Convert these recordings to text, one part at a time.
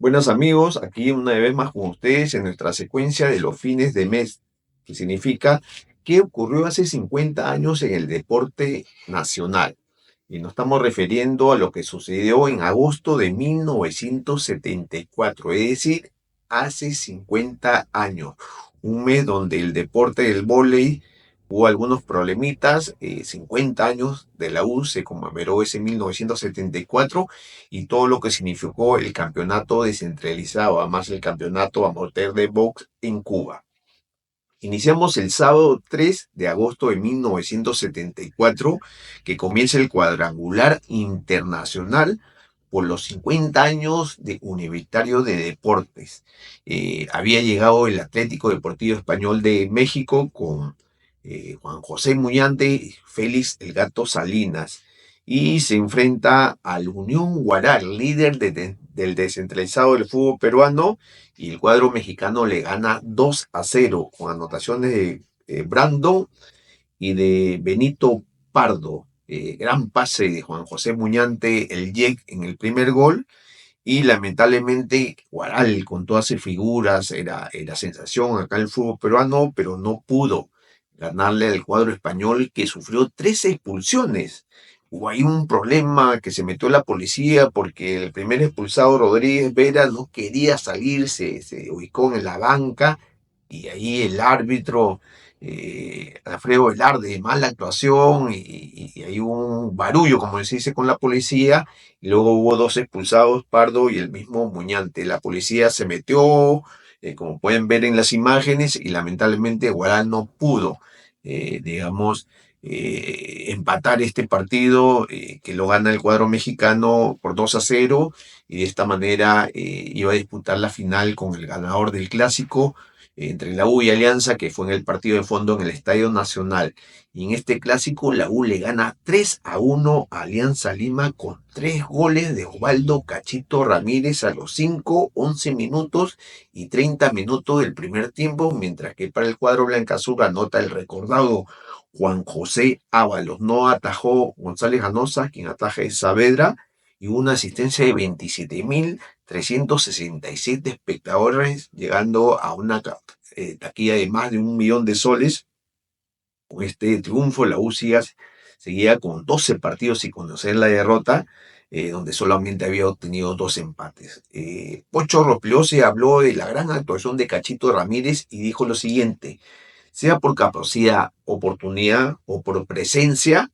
Buenos amigos, aquí una vez más con ustedes en nuestra secuencia de los fines de mes, que significa qué ocurrió hace 50 años en el deporte nacional. Y nos estamos refiriendo a lo que sucedió en agosto de 1974, es decir, hace 50 años. Un mes donde el deporte del vóley hubo algunos problemitas. 50 años de la U se conmemoró ese 1974 y todo lo que significó el campeonato descentralizado, además el campeonato amateur de box en Cuba. Iniciamos el sábado 3 de agosto de 1974, que comienza el cuadrangular internacional por los 50 años de Universitario de Deportes. Había llegado el Atlético Deportivo Español de México con Juan José Muñante y Félix El Gato Salinas, y se enfrenta al Unión Guaral, líder del descentralizado del fútbol peruano, y el cuadro mexicano le gana 2-0 con anotaciones de Brandon y de Benito Pardo. Gran pase de Juan José Muñante, el Yek, en el primer gol. Y lamentablemente Guaral, con todas sus figuras, era sensación acá en el fútbol peruano, pero no pudo ganarle al cuadro español, que sufrió 3 expulsiones. Hubo ahí un problema, que se metió la policía porque el primer expulsado, Rodríguez Vera, no quería salir, se ubicó en la banca, y ahí el árbitro, Alfredo Velarde, mala actuación, y hay un barullo, como se dice, con la policía, y luego hubo 2 expulsados, Pardo y el mismo Muñante. La policía se metió, como pueden ver en las imágenes, y lamentablemente Guaral no pudo, digamos, empatar este partido, que lo gana el cuadro mexicano por 2-0, y de esta manera iba a disputar la final con el ganador del clásico entre la U y Alianza, que fue en el partido de fondo en el Estadio Nacional. Y en este clásico la U le gana 3-1 a Alianza Lima, con 3 goles de Osvaldo Cachito Ramírez a los 5, 11 minutos y 30 minutos del primer tiempo, mientras que para el cuadro blancaazul anota el recordado Juan José Ábalos. No atajó González Ganosa, quien ataja es Saavedra, y una asistencia de 27.367 espectadores, llegando a una taquilla de más de 1 millón de soles. Con este triunfo, la U seguía con 12 partidos sin conocer la derrota, donde solamente había obtenido 2 empates. Pocho Rospigliosi habló de la gran actuación de Cachito Ramírez y dijo lo siguiente: sea por capacidad, oportunidad o por presencia,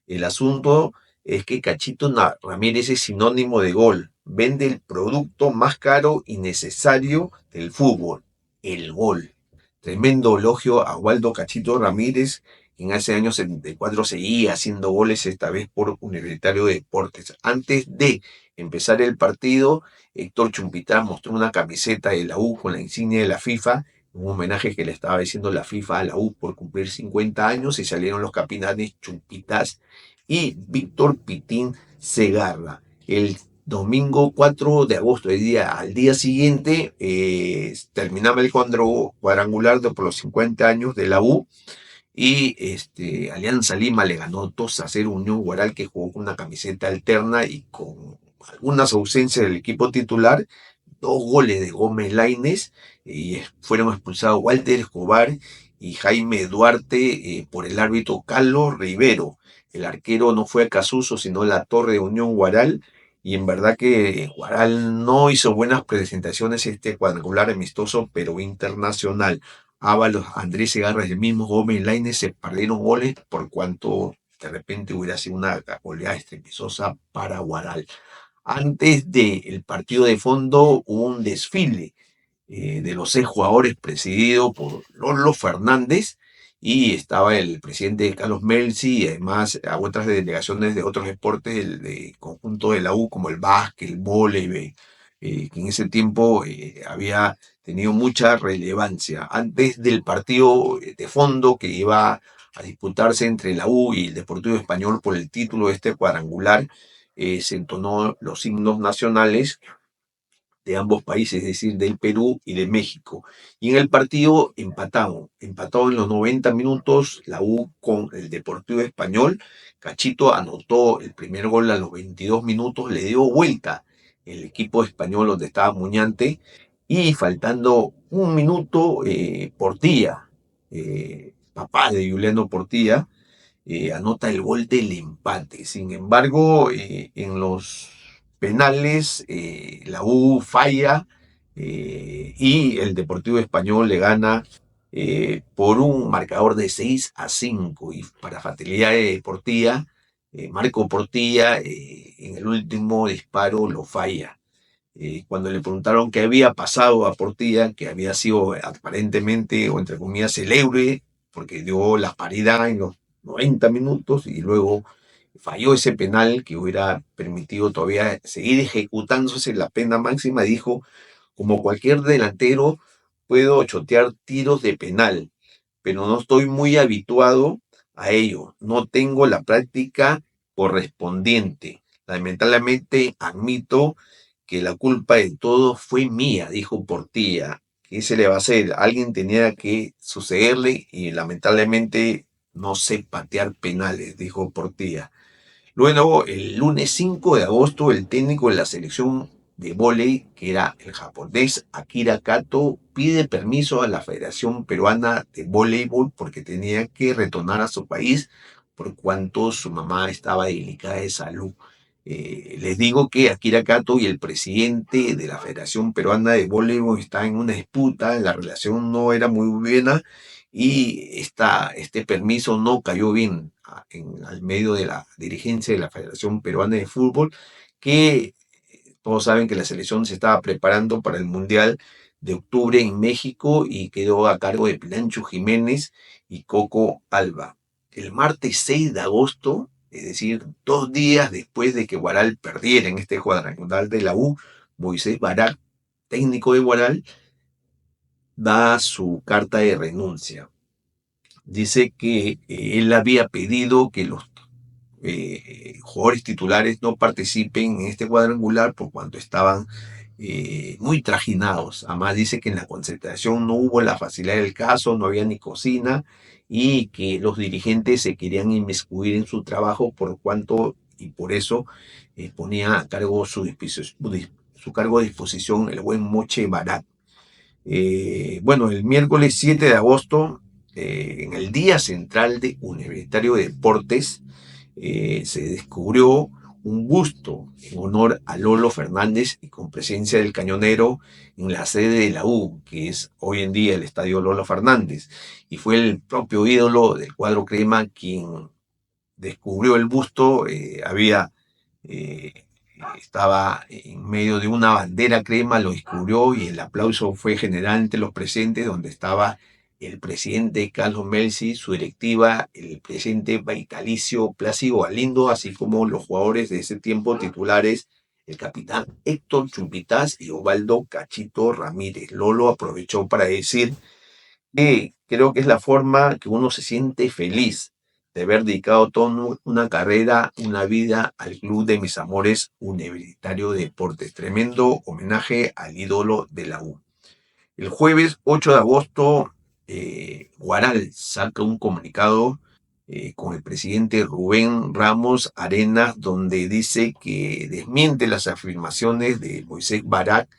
el asunto es que Cachito Ramírez es sinónimo de gol. Vende el producto más caro y necesario del fútbol, el gol. Tremendo elogio a Waldo Cachito Ramírez, que en ese año 74 seguía haciendo goles, esta vez por Universitario de Deportes. Antes de empezar el partido, Héctor Chumpitá mostró una camiseta de la U con la insignia de la FIFA, un homenaje que le estaba diciendo la FIFA a la U por cumplir 50 años, y salieron los capitanes Chumpitas y Víctor Pitín Segarra. El domingo 4 de agosto, al día siguiente, terminaba el cuadrangular por los 50 años de la U, y Alianza Lima le ganó 2-0 Unión Guaral, que jugó con una camiseta alterna y con algunas ausencias del equipo titular. 2 goles de Gómez Lainez, y fueron expulsados Walter Escobar y Jaime Duarte por el árbitro Carlos Rivero. El arquero no fue Casuso, sino La Torre de Unión Guaral, y en verdad que Guaral no hizo buenas presentaciones este cuadrangular amistoso, pero internacional. Ábalos, Andrés Segarra y el mismo Gómez Lainez se perdieron goles, por cuanto de repente hubiera sido una goleada estrepitosa para Guaral. Antes del partido de fondo hubo un desfile de los 6 jugadores, presidido por Lolo Fernández, y estaba el presidente Carlos Melzi, y además a otras delegaciones de otros deportes del conjunto de la U, como el básquet, el vóley, que en ese tiempo había tenido mucha relevancia. Antes del partido de fondo, que iba a disputarse entre la U y el Deportivo Español por el título de este cuadrangular, se entonó los himnos nacionales de ambos países, es decir, del Perú y de México. Y en el partido empatado en los 90 minutos, la U con el Deportivo Español. Cachito anotó el primer gol a los 22 minutos, le dio vuelta el equipo español donde estaba Muñante, y faltando un minuto, Portilla, papá de Juliano Portilla, anota el gol del empate. Sin embargo, en los penales, la U falla, y el Deportivo Español le gana por un marcador de 6-5. Y para fatalidad de Portilla, Marco Portilla, en el último disparo lo falla. Cuando le preguntaron qué había pasado a Portilla, que había sido aparentemente, o entre comillas, el héroe, porque dio la paridad en los 90 minutos y luego falló ese penal que hubiera permitido todavía seguir ejecutándose la pena máxima, dijo: como cualquier delantero, puedo chotear tiros de penal, pero no estoy muy habituado a ello. No tengo la práctica correspondiente. Lamentablemente admito que la culpa de todo fue mía, dijo Portilla. ¿Qué se le va a hacer? Alguien tenía que sucederle y lamentablemente no sé patear penales, dijo Portilla. Luego, el lunes 5 de agosto, el técnico de la selección de vóley, que era el japonés Akira Kato, pide permiso a la Federación Peruana de Voleibol porque tenía que retornar a su país por cuanto su mamá estaba delicada de salud. Les digo que Akira Kato y el presidente de la Federación Peruana de Voleibol están en una disputa, la relación no era muy buena y este permiso no cayó bien al medio de la dirigencia de la Federación Peruana de Fútbol, que todos saben que la selección se estaba preparando para el Mundial de octubre en México y quedó a cargo de Pilancho Jiménez y Coco Alba. El martes 6 de agosto, es decir, 2 días después de que Guaral perdiera en este cuadrangular de la U, Moisés Barak, técnico de Guaral, da su carta de renuncia. Dice que él había pedido que los jugadores titulares no participen en este cuadrangular por cuanto estaban muy trajinados. Además dice que en la concentración no hubo la facilidad del caso, no había ni cocina y que los dirigentes se querían inmiscuir en su trabajo por cuanto y por eso ponía a cargo su cargo de disposición el buen Moche Barat. Bueno, el miércoles 7 de agosto, en el Día Central de Universitario de Deportes, se descubrió un busto en honor a Lolo Fernández y con presencia del cañonero en la sede de la U, que es hoy en día el Estadio Lolo Fernández. Y fue el propio ídolo del cuadro crema quien descubrió el busto. Eh, Estaba en medio de una bandera crema, lo descubrió y el aplauso fue general entre los presentes, donde estaba el presidente Carlos Melzi, su directiva, el presidente vitalicio Plácido Galindo, así como los jugadores de ese tiempo titulares, el capitán Héctor Chumpitaz y Osvaldo Cachito Ramírez. Lolo aprovechó para decir que creo que es la forma que uno se siente feliz de haber dedicado toda una carrera, una vida al club de mis amores, Universitario de Deportes. Tremendo homenaje al ídolo de la U. El jueves 8 de agosto, Guaral saca un comunicado con el presidente Rubén Ramos Arenas, donde dice que desmiente las afirmaciones de Moisés Barak,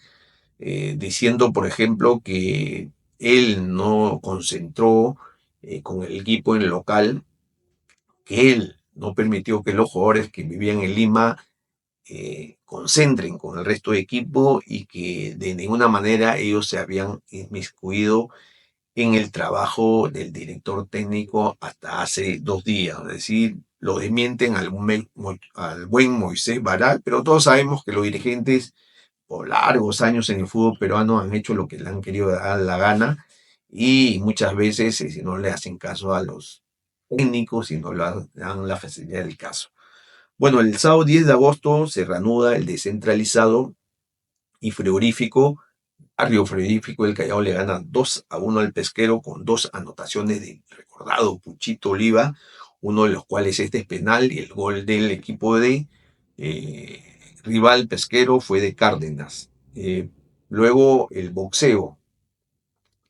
diciendo, por ejemplo, que él no concentró con el equipo en el local, que él no permitió que los jugadores que vivían en Lima concentren con el resto de equipo y que de ninguna manera ellos se habían inmiscuido en el trabajo del director técnico hasta hace 2 días. Es decir, lo desmienten al buen Moisés Barak, pero todos sabemos que los dirigentes por largos años en el fútbol peruano han hecho lo que le han querido dar la gana y muchas veces si no le hacen caso a los técnicos y no le dan la facilidad del caso. Bueno, el sábado 10 de agosto se reanuda el descentralizado y frigorífico. Barrio Frigorífico del Callao le gana 2-1 al Pesquero con dos anotaciones del recordado Puchito Oliva, uno de los cuales este es penal y el gol del equipo de rival Pesquero fue de Cárdenas. Luego el boxeo.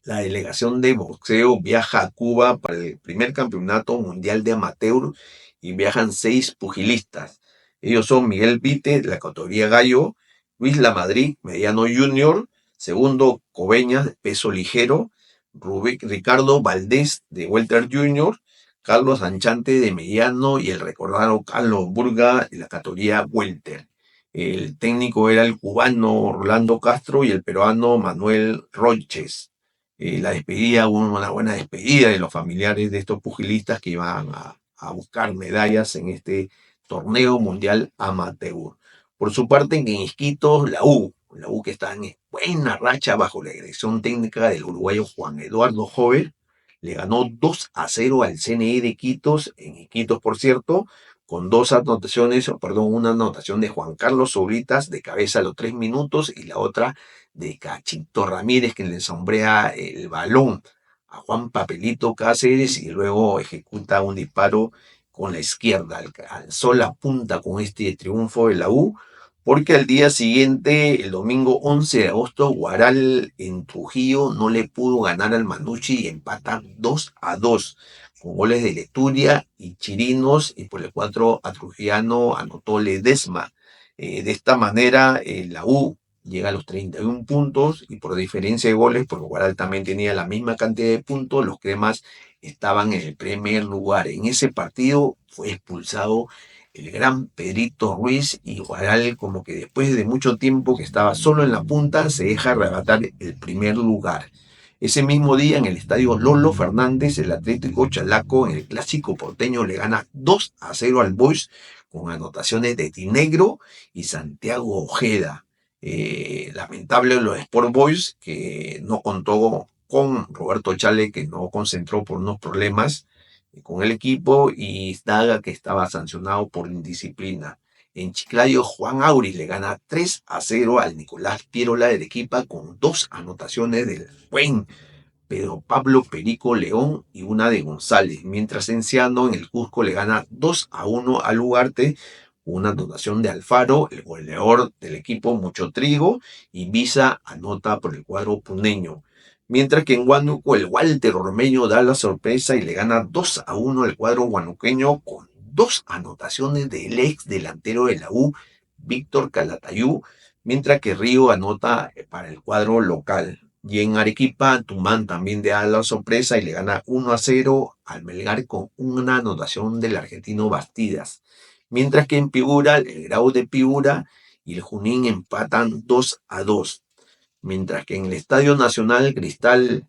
La delegación de boxeo viaja a Cuba para el primer campeonato mundial de amateur y viajan 6 pugilistas. Ellos son Miguel Vite, de la categoría gallo, Luis Lamadrid, mediano junior, segundo Cobeñas, de peso ligero, Ricardo Valdés, de welter junior, Carlos Anchante, de mediano, y el recordado Carlos Burga, de la categoría welter. El técnico era el cubano Rolando Castro y el peruano Manuel Roches. La despedida, una buena despedida de los familiares de estos pugilistas que iban a buscar medallas en este torneo mundial amateur. Por su parte, en Iquitos, la U que está en buena racha bajo la dirección técnica del uruguayo Juan Eduardo Jover, le ganó 2-0 al CNE de Iquitos, en Iquitos, por cierto, con una anotación de Juan Carlos Sobritas de cabeza a los 3 minutos y la otra de Cachito Ramírez, que le sombrea el balón a Juan Papelito Cáceres y luego ejecuta un disparo con la izquierda. Alzó la punta con este triunfo de la U, porque al día siguiente, el domingo 11 de agosto, Guaral en Trujillo no le pudo ganar al Manucci y empatan 2-2, con goles de Leturia y Chirinos, y por el 4 a Trujillano anotó Ledesma. De esta manera, la U llega a los 31 puntos y por diferencia de goles, porque Guaral también tenía la misma cantidad de puntos, los cremas estaban en el primer lugar. En ese partido fue expulsado el gran Pedrito Ruiz y Guaral, como que después de mucho tiempo que estaba solo en la punta, se deja arrebatar el primer lugar. Ese mismo día en el estadio Lolo Fernández, el Atlético Chalaco en el clásico porteño le gana 2-0 al Boys con anotaciones de Tinegro y Santiago Ojeda. Lamentable los Sport Boys, que no contó con Roberto Chale, que no concentró por unos problemas con el equipo, y Daga, que estaba sancionado por indisciplina. En Chiclayo, Juan Auris le gana 3-0 al Nicolás Pierola de Arequipa con 2 anotaciones del buen Pedro Pablo Perico León y una de González, mientras Enciano en el Cusco le gana 2-1 al Ugarte, una anotación de Alfaro, el goleador del equipo Mucho Trigo, y Visa anota por el cuadro puneño. Mientras que en Huánuco el Walter Ormeño da la sorpresa y le gana 2-1 al cuadro huanuqueño con 2 anotaciones del ex delantero de la U, Víctor Calatayú, mientras que Río anota para el cuadro local. Y en Arequipa, Tumán también da la sorpresa y le gana 1-0 al Melgar con una anotación del argentino Bastidas. Mientras que en Piura, el Grau de Piura y el Junín empatan 2-2. Mientras que en el Estadio Nacional, Cristal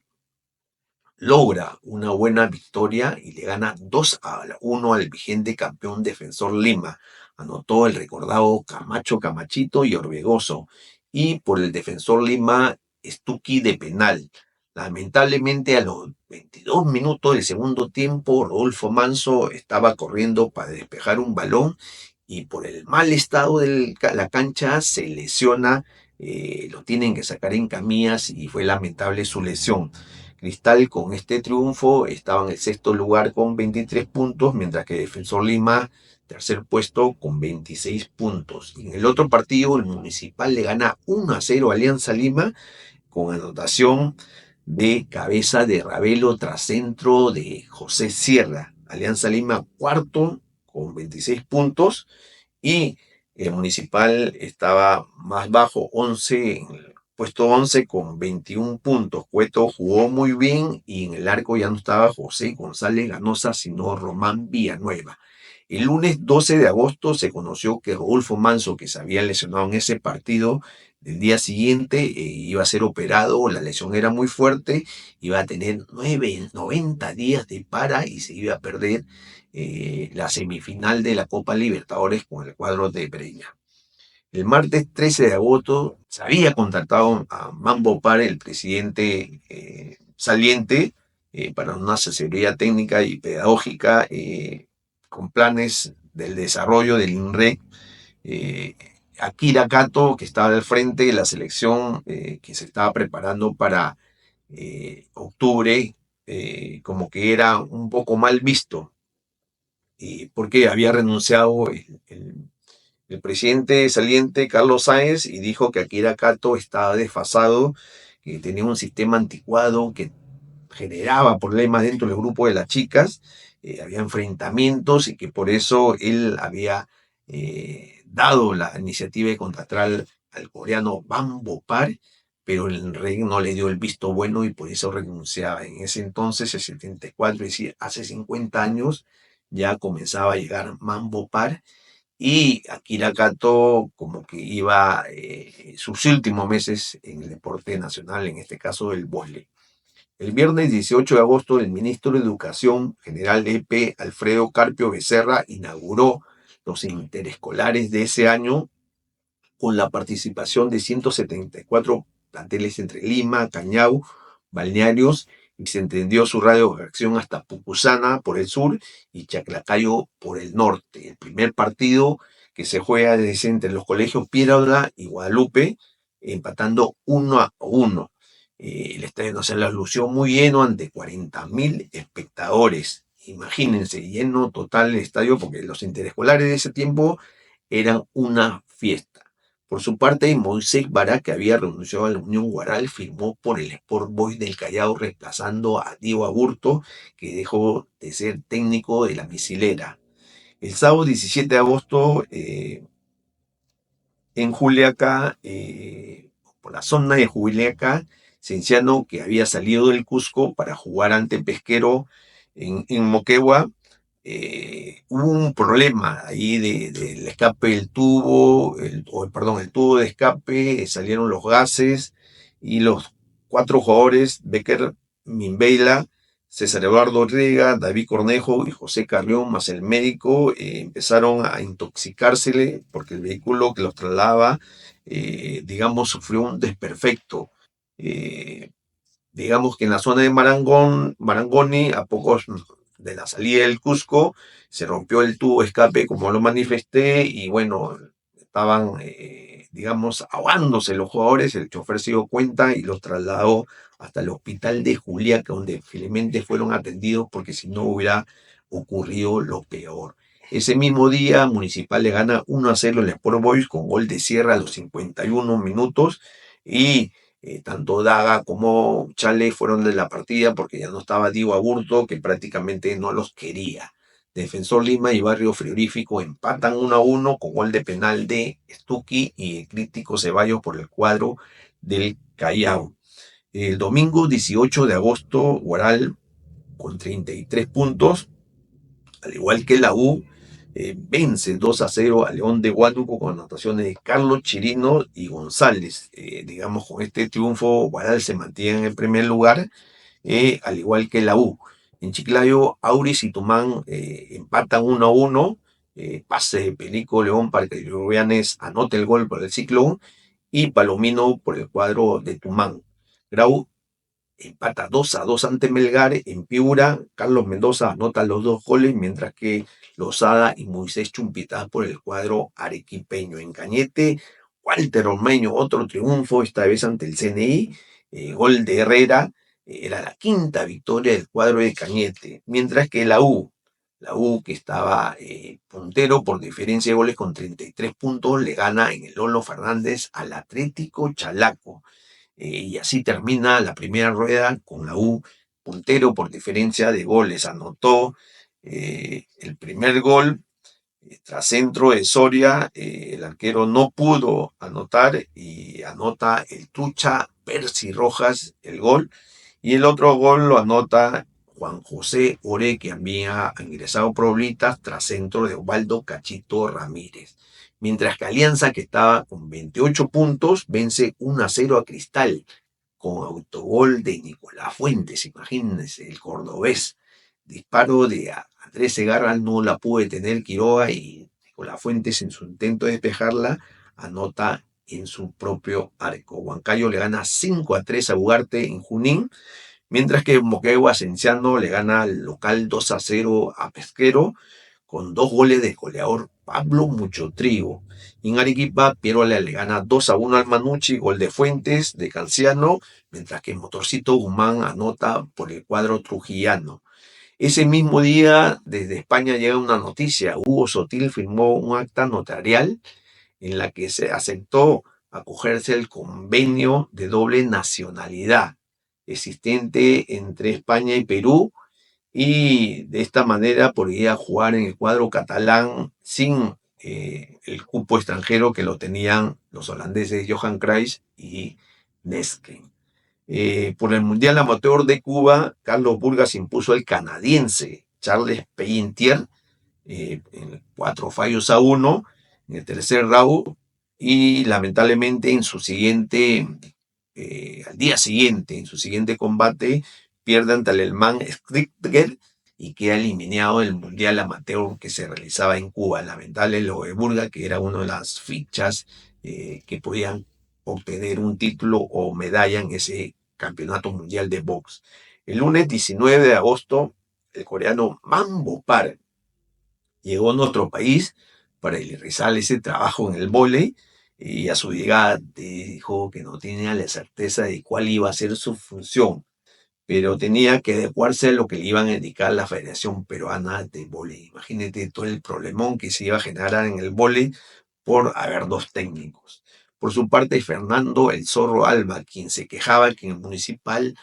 logra una buena victoria y le gana 2-1 al vigente campeón Defensor Lima. Anotó el recordado Camacho Camachito y Orbegoso. Y por el Defensor Lima, Stucky de penal. Lamentablemente, a los 22 minutos del segundo tiempo, Rodolfo Manso estaba corriendo para despejar un balón y por el mal estado de la cancha se lesiona. Lo tienen que sacar en camillas y fue lamentable su lesión. Cristal, con este triunfo, estaba en el sexto lugar con 23 puntos, mientras que Defensor Lima, tercer puesto, con 26 puntos. Y en el otro partido, el Municipal le gana 1-0 a Alianza Lima, con anotación de cabeza de Ravelo tras centro de José Sierra. Alianza Lima, cuarto, con 26 puntos, y el Municipal estaba más bajo, 11, en el puesto 11 con 21 puntos. Cueto jugó muy bien y en el arco ya no estaba José González Ganosa, sino Román Villanueva. El lunes 12 de agosto se conoció que Rodolfo Manso, que se había lesionado en ese partido, el día siguiente iba a ser operado, la lesión era muy fuerte, iba a tener 90 días de para y se iba a perder la semifinal de la Copa Libertadores con el cuadro de Breña. El martes 13 de agosto se había contactado a Mambo Par, el presidente saliente, para una asesoría técnica y pedagógica con planes del desarrollo del INRE. Akira Kato, que estaba al frente de la selección que se estaba preparando para octubre, como que era un poco mal visto, porque había renunciado el presidente saliente Carlos Sáenz y dijo que Akira Kato estaba desfasado, que tenía un sistema anticuado, que generaba problemas dentro del grupo de las chicas, había enfrentamientos y que por eso él había dado la iniciativa de contratar al coreano Van Bopar, pero el rey no le dio el visto bueno y por eso renunciaba. En ese entonces, el 74, es decir, hace 50 años, ya comenzaba a llegar Man Bopar y Akira Kato como que iba sus últimos meses en el deporte nacional, en este caso el vóley. El viernes 18 de agosto, el ministro de Educación, general EP Alfredo Carpio Becerra, inauguró los interescolares de ese año con la participación de 174 planteles entre Lima, Cañau, balnearios, y se entendió su radio de acción hasta Pucusana por el sur y Chaclacayo por el norte. El primer partido que se juega es entre los colegios Piedra y Guadalupe, empatando 1-1. El Estadio Nacional lució muy lleno ante 40.000 espectadores. Imagínense, lleno total el estadio porque los interescolares de ese tiempo eran una fiesta. Por su parte, Moisés Bará, que había renunciado a la Unión Guaral, firmó por el Sport Boys del Callao, reemplazando a Diego Aburto, que dejó de ser técnico de la misilera. El sábado 17 de agosto, en Juliaca, por la zona de Juliaca, Cienciano, que había salido del Cusco para jugar ante Pesquero en Moquegua, hubo un problema ahí del escape del tubo, el tubo de escape, salieron los gases y los cuatro jugadores, Becker, Minbeila, César Eduardo Ortega, David Cornejo y José Carrión, más el médico, empezaron a intoxicársele porque el vehículo que los trasladaba, digamos, sufrió un desperfecto. Eh, digamos que en la zona de Marangoni, a pocos de la salida del Cusco, se rompió el tubo de escape, como lo manifesté, y bueno, estaban, digamos, ahogándose los jugadores. El chofer se dio cuenta y los trasladó hasta el hospital de Juliaca, donde felizmente fueron atendidos, porque si no hubiera ocurrido lo peor. Ese mismo día, Municipal le gana 1-0 al Sport Boys con gol de Sierra a los 51 minutos y tanto Daga como Chale fueron de la partida porque ya no estaba Diego Aburto, que prácticamente no los quería. Defensor Lima y Barrio Frigorífico empatan 1-1 con gol de penal de Stucky y el crítico Ceballos por el cuadro del Callao. El domingo 18 de agosto, Guaral con 33 puntos, al igual que la U, vence 2-0 a León de Huánuco con anotaciones de Carlos Chirino y González. Digamos, con este triunfo, Guaral se mantiene en el primer lugar, al igual que la U. En Chiclayo, Auris y Tumán empatan 1-1. Pase de Perico León para que Rubianes anote el gol por el Ciclón y Palomino por el cuadro de Tumán. Grau empata 2-2 ante Melgar en Piura. Carlos Mendoza anota los dos goles, mientras que Lozada y Moisés Chumpitaz por el cuadro arequipeño. En Cañete, Walter Ormeño, otro triunfo, esta vez ante el CNI. Gol de Herrera. Era la quinta victoria del cuadro de Cañete. Mientras que la U que estaba puntero por diferencia de goles con 33 puntos, le gana en el Lolo Fernández al Atlético Chalaco. Y así termina la primera rueda con la U puntero por diferencia de goles. Anotó el primer gol tras centro de Soria. El arquero no pudo anotar y anota el Tucha Percy Rojas el gol. Y el otro gol lo anota Juan José Ore, que había ingresado por Oblitas tras centro de Osvaldo Cachito Ramírez. Mientras que Alianza, que estaba con 28 puntos, vence 1-0 a Cristal con autogol de Nicolás Fuentes. Imagínense, el cordobés. Disparo de Andrés Segarra, no la pudo detener Quiroga y Nicolás Fuentes, en su intento de despejarla, anota en su propio arco. Huancayo le gana 5-3 a Ugarte en Junín, mientras que Moquegua Cienciano le gana al local 2-0 a Pesquero, con dos goles de goleador Pablo Muchotrigo. En Arequipa, Pierola le gana 2-1 al Manucci, gol de Fuentes, de Canciano, mientras que Motorcito Guzmán anota por el cuadro trujillano. Ese mismo día, desde España llega una noticia. Hugo Sotil firmó un acta notarial en la que se aceptó acogerse al convenio de doble nacionalidad existente entre España y Perú, y de esta manera podría jugar en el cuadro catalán sin el cupo extranjero que lo tenían los holandeses Johan Cruyff y Nesken. Por el Mundial Amateur de Cuba, Carlos Burgas impuso al canadiense Charles Pelletier en 4 fallos a 1 en el tercer round, y lamentablemente al día siguiente, en su siguiente combate, pierde ante el alemán Stricker y queda eliminado del Mundial Amateur que se realizaba en Cuba. Lamentable lo de Burga, que era una de las fichas que podían obtener un título o medalla en ese campeonato mundial de box. El lunes 19 de agosto, el coreano Mambo Park llegó a nuestro país para realizar ese trabajo en el vóley, y a su llegada dijo que no tenía la certeza de cuál iba a ser su función, pero tenía que adecuarse a lo que le iban a indicar la Federación Peruana de Vóley. Imagínate todo el problemón que se iba a generar en el vóley por haber dos técnicos. Por su parte, Fernando El Zorro Alba, quien se quejaba que en el municipal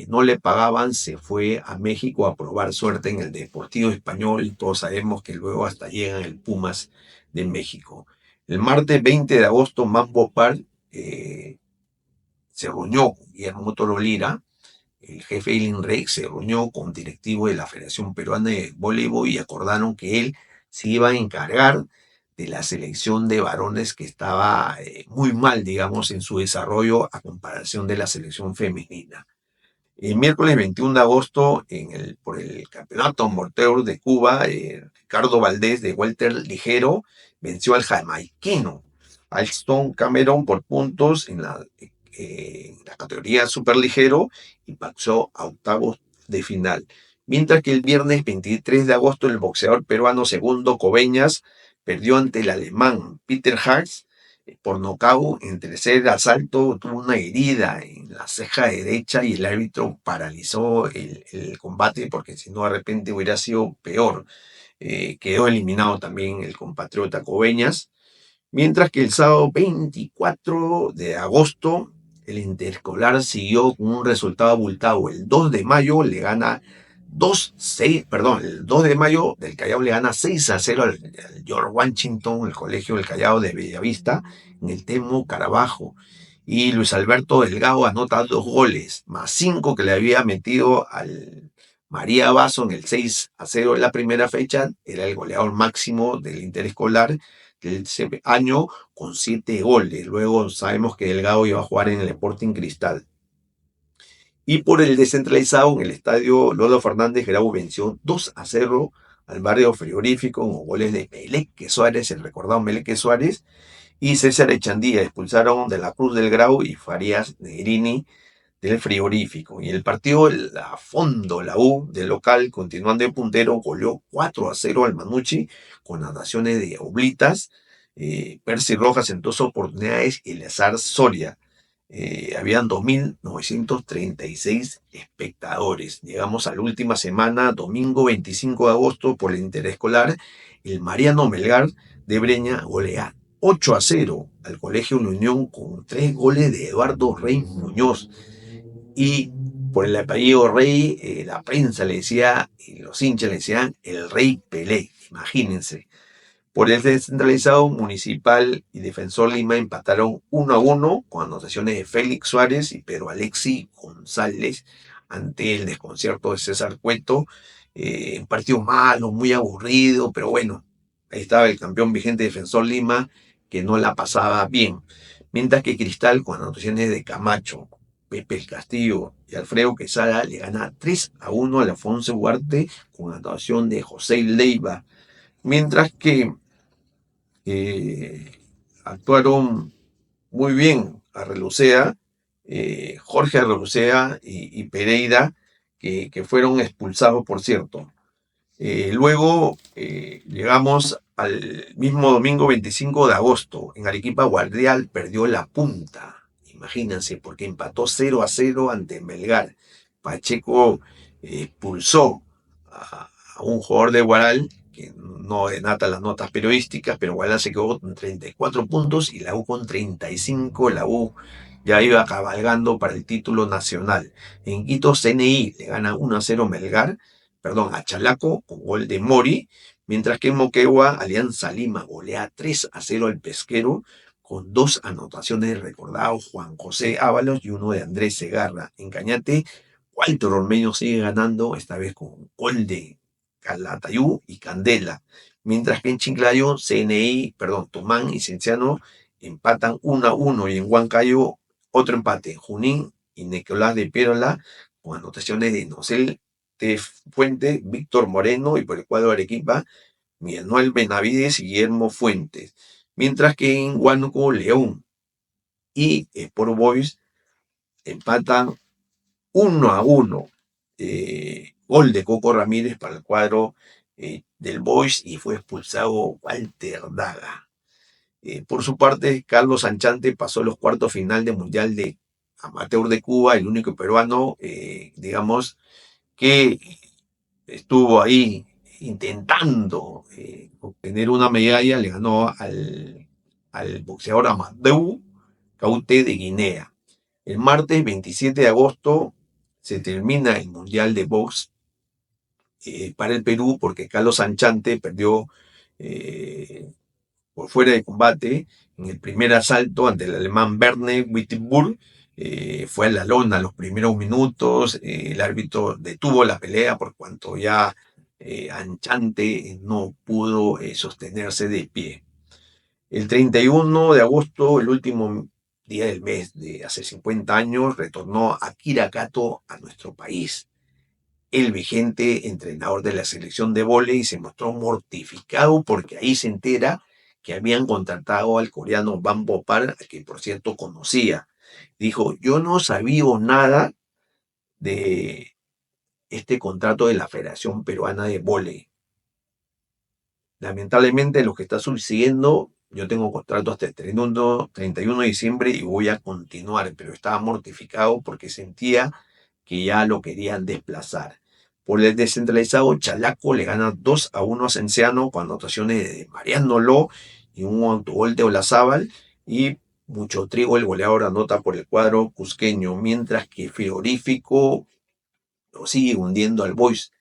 no le pagaban, se fue a México a probar suerte en el Deportivo Español, y todos sabemos que luego hasta llega el Pumas de México. El martes 20 de agosto, Mambo Park se reunió con Guillermo Toro Lira, el jefe Eileen Rey, se reunió con directivo de la Federación Peruana de Voleibol y acordaron que él se iba a encargar de la selección de varones, que estaba muy mal, digamos, en su desarrollo a comparación de la selección femenina. El miércoles 21 de agosto, por el Campeonato Amateur de Cuba, Ricardo Valdés, de welter ligero, venció al jamaiquino Alston Cameron por puntos en la categoría superligero y pasó a octavos de final. Mientras que el viernes 23 de agosto, el boxeador peruano Segundo Coveñas perdió ante el alemán Peter Hars por nocaut. En tercer asalto tuvo una herida en la ceja derecha y el árbitro paralizó el combate, porque si no de repente hubiera sido peor. Quedó eliminado también el compatriota Coveñas. Mientras que el sábado 24 de agosto, el Interescolar siguió con un resultado abultado. El 2 de mayo le gana el 2 de mayo del Callao le gana 6-0 al George Washington, el Colegio del Callao de Bellavista, en el Temo Carabajo. Y Luis Alberto Delgado anota 2 goles, más 5 que le había metido al María Basso en el 6-0 de la primera fecha. Era el goleador máximo del Interescolar del año, con 7 goles. Luego sabemos que Delgado iba a jugar en el Sporting Cristal. Y por el descentralizado, en el estadio Lolo Fernández, Grau venció 2-0 al Barrio Frigorífico con goles de Meleque Suárez, el recordado Meleque Suárez, y César Echandía. Expulsaron de la Cruz del Grau y Farías Negrini del Frigorífico. Y el partido a fondo, la U del local, continuando de puntero, goleó 4-0 al Manucci con anotaciones de Oblitas, Percy Rojas en 2 oportunidades y Eleazar Soria. Habían 2.936 espectadores. Llegamos a la última semana, domingo 25 de agosto, por el Interescolar. El Mariano Melgar de Breña golea 8-0 al Colegio La Unión con 3 goles de Eduardo Rey Muñoz. Y por el apellido Rey, la prensa le decía, y los hinchas le decían, el Rey Pelé, imagínense. Por el descentralizado, Municipal y Defensor Lima empataron 1-1 con anotaciones de Félix Suárez y Pedro Alexi González ante el desconcierto de César Cueto. Un partido malo, muy aburrido, pero bueno, ahí estaba el campeón vigente Defensor Lima, que no la pasaba bien. Mientras que Cristal, con anotaciones de Camacho, Pepe el Castillo y Alfredo Quesada, le gana 3-1 al Alfonso Huarte con anotación de José Leiva. Mientras que actuaron muy bien Arrelucea, Jorge Arrelucea y Pereira, que fueron expulsados, por cierto. Luego llegamos al mismo domingo 25 de agosto. En Arequipa, Guardial perdió la punta. Imagínense, porque empató 0-0 ante Melgar. Pacheco expulsó a un jugador de Guaral, que no denata las notas periodísticas, pero Guaral se quedó con 34 puntos y la U con 35. La U ya iba cabalgando para el título nacional. En Quito, CNI le gana 1-0 a Chalaco con gol de Mori, Mientras que en Moquegua, Alianza Lima golea 3-0 al Pesquero con 2 anotaciones del recordado Juan José Ábalos y uno de Andrés Segarra. En Cañate, Walter Ormeño sigue ganando, esta vez con gol de Calatayú y Candela. Mientras que en Chiclayo, Tumán y Cienciano empatan 1-1 y en Huancayo otro empate. Junín y Nicolás de Pérola con anotaciones de Nocel de Fuente, Víctor Moreno y por el cuadro de Arequipa, Manuel Benavides y Guillermo Fuentes. Mientras que en Huánuco, León y Sport Boys empatan 1-1. Gol de Coco Ramírez para el cuadro del Boys y fue expulsado Walter Daga. Por su parte, Carlos Sanchante pasó los cuartos final del Mundial de Amateur de Cuba, el único peruano, digamos, que estuvo ahí intentando obtener una medalla, le ganó al boxeador Amadou Caute de Guinea. El martes 27 de agosto se termina el Mundial de Box para el Perú porque Carlos Sanchante perdió por fuera de combate en el primer asalto ante el alemán Werner Wittenburg. Fue a la lona los primeros minutos, el árbitro detuvo la pelea por cuanto ya Anchante no pudo sostenerse de pie. El 31 de agosto, el último día del mes de hace 50 años, retornó Akira Kato a nuestro país. El vigente entrenador de la selección de vóley se mostró mortificado porque ahí se entera que habían contratado al coreano Bambo Par, que por cierto conocía. Dijo, yo no sabía nada de este contrato de la Federación Peruana de Vóley. Lamentablemente lo que está sucediendo, yo tengo contrato hasta el 31 de diciembre y voy a continuar, pero estaba mortificado porque sentía que ya lo querían desplazar. Por el descentralizado, Chalaco le gana 2-1 a Cienciano con anotaciones de Mariano Ló y un autogol de Olazábal, y Mucho Trigo, el goleador, anota por el cuadro cusqueño, mientras que Frigorífico lo sigue hundiendo al Boys,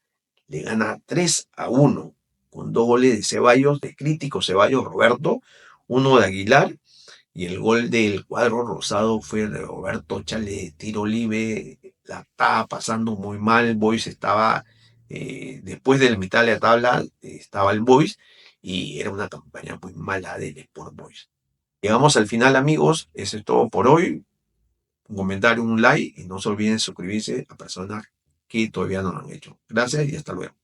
le gana 3-1 con 2 goles de Ceballos, de crítico Ceballos Roberto, uno de Aguilar, y el gol del cuadro rosado fue de Roberto Chale de tiro libre. La estaba pasando muy mal. Boys estaba, después de la mitad de la tabla, estaba el Boys y era una campaña muy mala del Sport Boys. Llegamos al final, amigos. Eso es todo por hoy. Un comentario, un like y no se olviden suscribirse a personas que todavía no lo han hecho. Gracias y hasta luego.